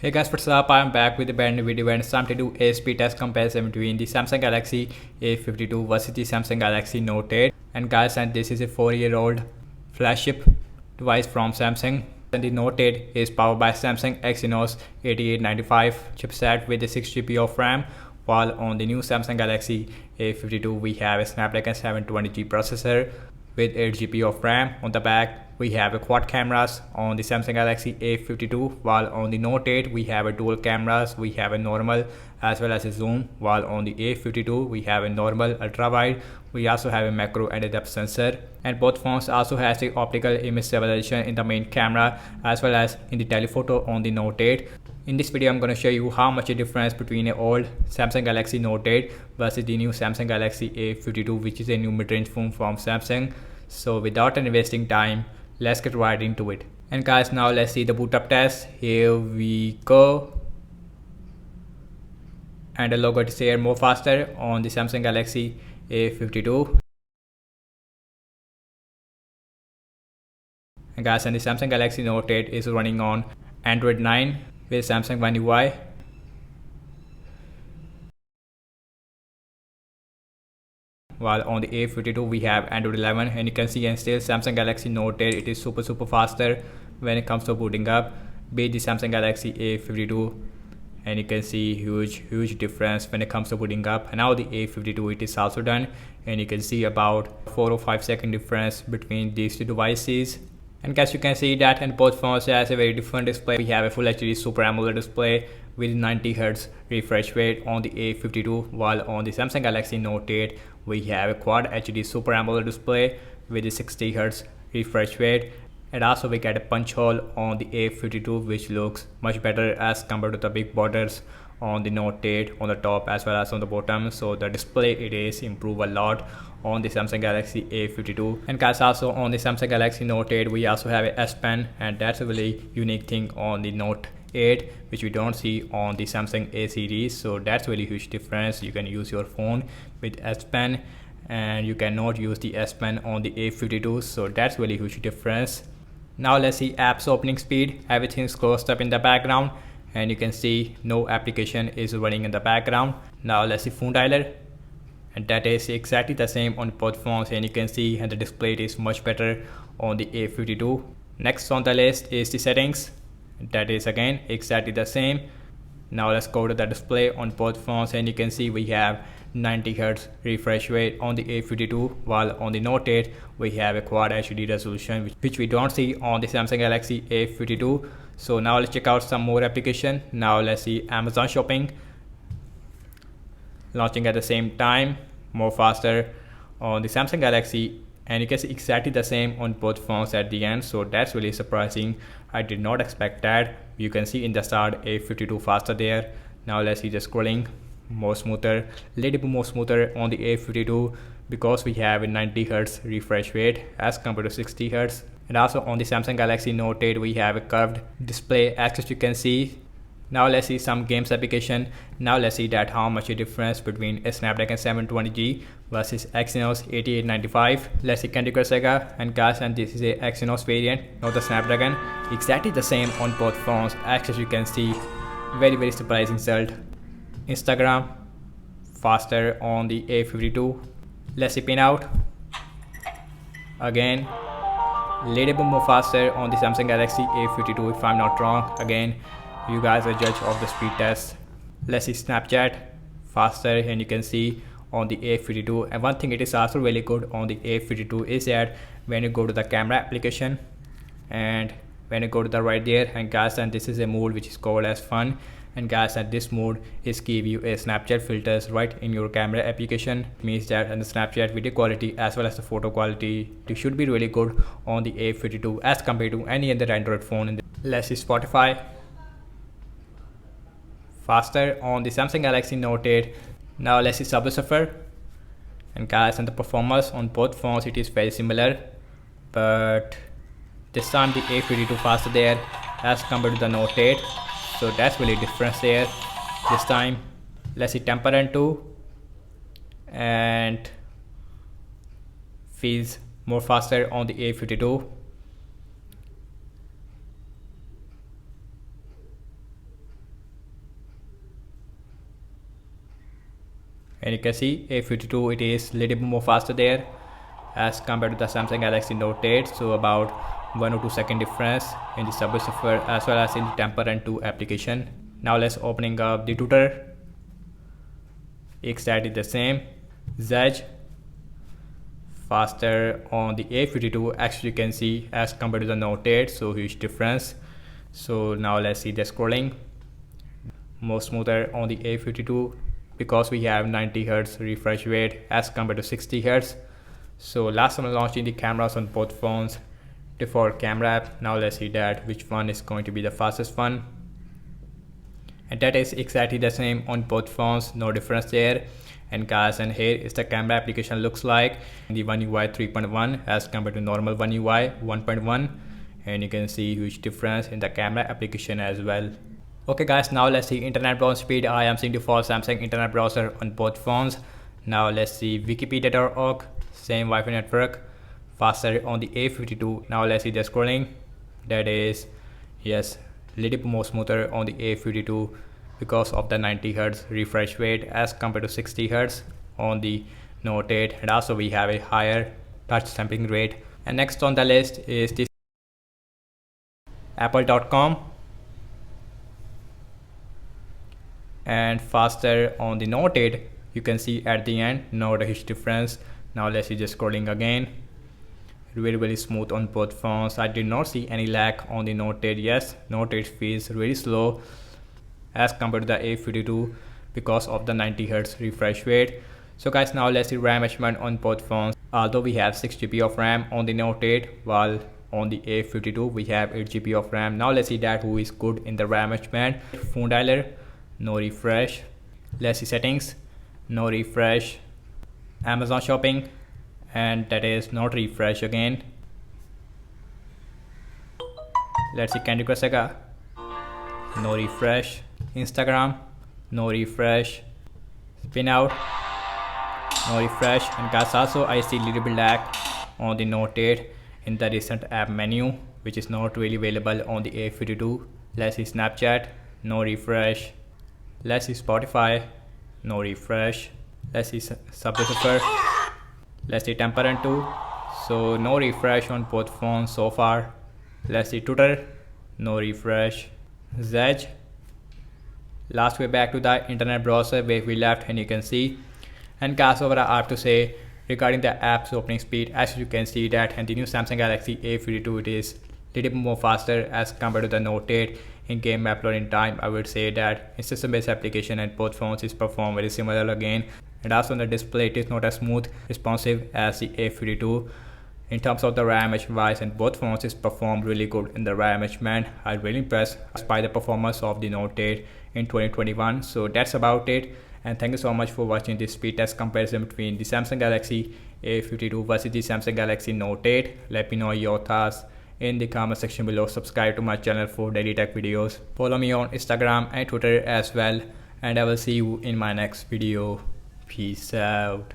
Hey guys, what's up? I'm back with a brand new video and it's time to do a speed test comparison between the Samsung Galaxy A52 versus the Samsung Galaxy Note 8. And guys, and this is a 4-year-old flagship device from Samsung. And the Note 8 is powered by Samsung Exynos 8895 chipset with a 6GB of RAM, while on the new Samsung Galaxy A52 we have a Snapdragon 720G processor with 8GB of RAM. On the back we have a quad cameras on the Samsung Galaxy A52, while on the Note 8 we have a dual cameras. We have a normal as well as a zoom, while on the A52 we have a normal ultra wide. We also have a macro and a depth sensor, and both phones also has the optical image stabilization in the main camera as well as in the telephoto on the Note 8. In this video I'm going to show you how much a difference between an old Samsung Galaxy Note 8 versus the new Samsung Galaxy A52, which is a new mid-range phone from Samsung. So without any wasting time, let's get right into it. And guys, now let's see the boot up test. Here we go. And the logo is here more faster on the Samsung Galaxy A52. And guys, and the Samsung Galaxy Note 8 is running on Android 9 with Samsung One UI. While on the A52 we have Android 11, and you can see, and still Samsung Galaxy Note 8, it is super faster when it comes to booting up, be the Samsung Galaxy A52, and you can see huge difference when it comes to booting up. And now the A52, it is also done, and you can see about 4 or 5 second difference between these two devices. And guys, you can see that in both phones has a very different display. We have a full HD Super AMOLED display with 90Hz refresh rate on the A52, while on the Samsung Galaxy Note 8 we have a Quad HD Super AMOLED display with a 60Hz refresh rate. And also we get a punch hole on the A52, which looks much better as compared to the big borders on the Note 8 on the top as well as on the bottom. So the display, it is improved a lot on the Samsung Galaxy A52. And guys, also on the Samsung Galaxy Note 8 we also have a S Pen, and that's a really unique thing on the Note 8 which we don't see on the Samsung A series. So that's really huge difference. You can use your phone with S Pen and you cannot use the S Pen on the A52, so that's really huge difference. Now let's see apps opening speed. Everything's closed up in the background, and you can see no application is running in the background. Now let's see phone dialer, and that is exactly the same on both phones, and you can see and the display is much better on the A52. Next on the list is the settings, that is again exactly the same. Now let's go to the display on both phones, and you can see we have 90Hz refresh rate on the A52, while on the Note 8 we have a Quad HD resolution, which we don't see on the Samsung Galaxy A52. So now let's check out some more application. Now let's see Amazon Shopping launching at the same time, more faster on the Samsung Galaxy, and you can see exactly the same on both phones at the end. So that's really surprising. I did not expect that. You can see in the start A52 faster there. Now let's see the scrolling, more smoother, little bit more smoother on the A52 because we have a 90Hz refresh rate as compared to 60Hz. And also on the Samsung Galaxy Note 8 we have a curved display as you can see. Now let's see some games application. Now let's see that how much a difference between a Snapdragon 720G versus Exynos 8895. Let's see Candy Crush Saga, and guys, and this is a Exynos variant, not the Snapdragon. Exactly the same on both phones as you can see. Very surprising result. Instagram faster on the A52. Let's see Pinout again, little bit more faster on the Samsung Galaxy A52 if I'm not wrong. Again, you guys are judge of the speed test. Let's see Snapchat faster, and you can see on the A52. And one thing it is also really good on the A52 is that when you go to the camera application and when you go to the right there, and guys, and this is a mode which is called as fun, and guys, and this mode is give you a Snapchat filters right in your camera application. It means that and the Snapchat video quality as well as the photo quality, it should be really good on the A52 as compared to any other Android phone. Let's see Spotify faster on the Samsung Galaxy Note 8. Now let's see Subway Surfer, and guys, and the performance on both phones it is very similar, but this time the A52 faster there as compared to the Note 8. So that's really difference there this time. Let's see Temper Run 2, and feels more faster on the A52. and you can see A52 it is little bit more faster there as compared to the Samsung Galaxy Note 8. So about 1 or 2 second difference in the Subway Surfer as well as in the Temper Run 2 application. Now let's opening up the tutor. Exactly the same. Zedge faster on the A52, actually you can see as compared to the Note 8, so huge difference. So now let's see the scrolling. More smoother on the A52 because we have 90 Hz refresh rate as compared to 60 Hz. So last time I launched in the cameras on both phones, default camera app. Now let's see that which one is going to be the fastest one. And that is exactly the same on both phones, no difference there. And guys, and here is the camera application looks like in the One UI 3.1 as compared to normal One UI 1.1, and you can see huge difference in the camera application as well. Okay guys, now let's see internet browser speed. I am seeing default Samsung internet browser on both phones. Now let's see wikipedia.org, same Wi-Fi network, faster on the A52. Now let's see the scrolling. That is, yes, little bit more smoother on the A52 because of the 90 Hz refresh rate as compared to 60 Hz on the Note 8, and also we have a higher touch sampling rate. And next on the list is this apple.com, and faster on the Note 8. You can see at the end not a huge difference. Now let's see just scrolling again. Really smooth on both phones. I did not see any lag on the Note 8. Yes, Note 8 feels really slow as compared to the A52 because of the 90 Hz refresh rate. So guys, now let's see RAM measurement on both phones. Although we have 6 GB of RAM on the Note 8, while on the A52 we have 8 GB of RAM. Now let's see that who is good in the RAM measurement. Phone dialer, no refresh. Let's see settings, no refresh. Amazon shopping, and that is not refresh again. Let's see Candy Crush Saga, no refresh. Instagram, no refresh. Spin out, no refresh. And guys, also I see little bit lag on the Note 8 in the recent app menu, which is not really available on the A52. Let's see Snapchat, no refresh. Let's see Spotify, no refresh. Let's see Subway Surfer. Let's see Temper Run 2. So no refresh on both phones so far. Let's see Twitter, no refresh. Zedge. Last way back to the internet browser where we left, and you can see. And guys, overall I have to say regarding the app's opening speed, as you can see that and the new Samsung Galaxy A52 it is little bit more faster as compared to the Note 8. In game uploading time, I would say that in system based application and both phones is perform very similar again. And also on the display it is not as smooth responsive as the A52. In terms of the RAM wise, and both phones is performed really good in the RAM management. I'm really impressed by the performance of the Note 8 in 2021. So that's about it, and thank you so much for watching this speed test comparison between the Samsung Galaxy A52 versus the Samsung Galaxy Note 8. Let me know your thoughts in the comment section below. Subscribe to my channel for daily tech videos. Follow me on Instagram and Twitter as well, and I will see you in my next video. Peace out.